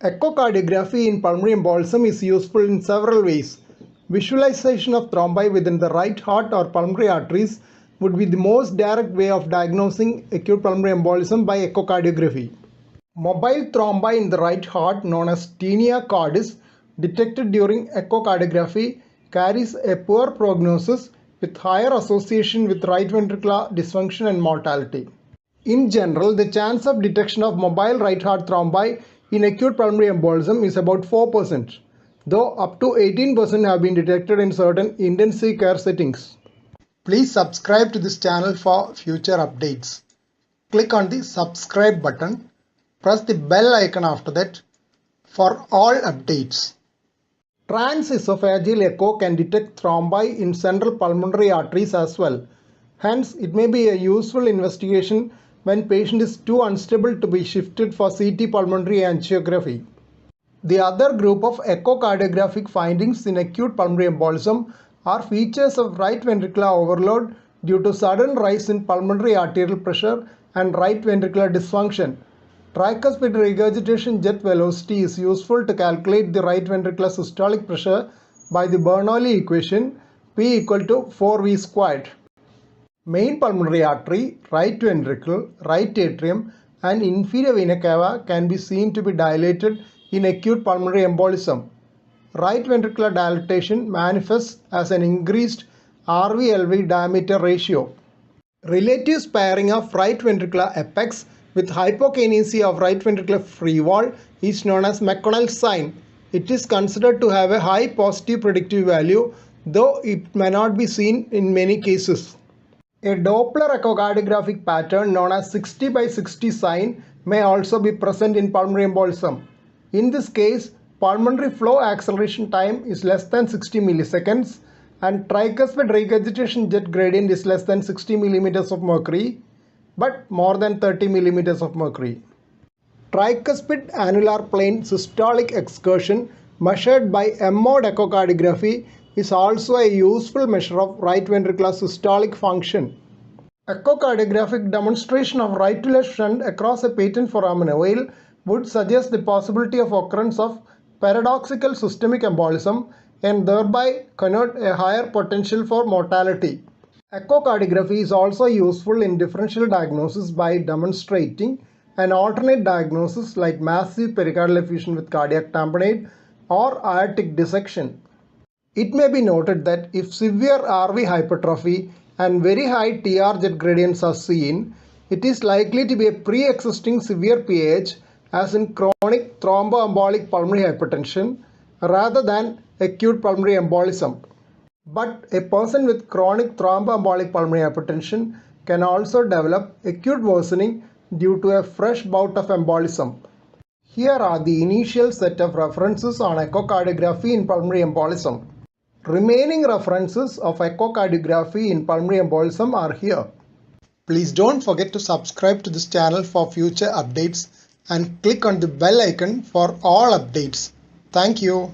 Echocardiography in pulmonary embolism is useful in several ways. Visualization of thrombi within the right heart or pulmonary arteries would be the most direct way of diagnosing acute pulmonary embolism by echocardiography. Mobile thrombi in the right heart, known as Taenia cordis, detected during echocardiography carries a poor prognosis with higher association with right ventricular dysfunction and mortality. In general, the chance of detection of mobile right heart thrombi in acute pulmonary embolism is about 4%, though up to 18% have been detected in certain intensive care settings. Please subscribe to this channel for future updates. Click on the subscribe button. Press the bell icon after that for all updates. Transesophageal echo can detect thrombi in central pulmonary arteries as well. Hence, it may be a useful investigation when patient is too unstable to be shifted for CT pulmonary angiography. The other group of echocardiographic findings in acute pulmonary embolism are features of right ventricular overload due to sudden rise in pulmonary arterial pressure and right ventricular dysfunction. Tricuspid regurgitation jet velocity is useful to calculate the right ventricular systolic pressure by the Bernoulli equation P equal to 4V squared. Main pulmonary artery, right ventricle, right atrium and inferior vena cava can be seen to be dilated in acute pulmonary embolism. Right ventricular dilatation manifests as an increased RV-LV diameter ratio. Relative sparing of right ventricular apex with hypokinesia of right ventricular free wall is known as McConnell's sign. It is considered to have a high positive predictive value, though it may not be seen in many cases. A Doppler echocardiographic pattern known as 60 by 60 sign may also be present in pulmonary embolism. In this case, pulmonary flow acceleration time is less than 60 milliseconds and tricuspid regurgitation jet gradient is less than 60 millimeters of mercury but more than 30 millimeters of mercury. Tricuspid annular plane systolic excursion measured by M-mode echocardiography is also a useful measure of right ventricular systolic function. Echocardiographic demonstration of right to left shunt across a patent foramen veil would suggest the possibility of occurrence of paradoxical systemic embolism and thereby connote a higher potential for mortality. Echocardiography is also useful in differential diagnosis by demonstrating an alternate diagnosis like massive pericardial effusion with cardiac tamponade or aortic dissection. It may be noted that if severe RV hypertrophy and very high TR jet gradients are seen, it is likely to be a pre-existing severe PAH as in chronic thromboembolic pulmonary hypertension rather than acute pulmonary embolism. But a person with chronic thromboembolic pulmonary hypertension can also develop acute worsening due to a fresh bout of embolism. Here are the initial set of references on echocardiography in pulmonary embolism. Remaining references of echocardiography in pulmonary embolism are here. Please don't forget to subscribe to this channel for future updates and click on the bell icon for all updates. Thank you.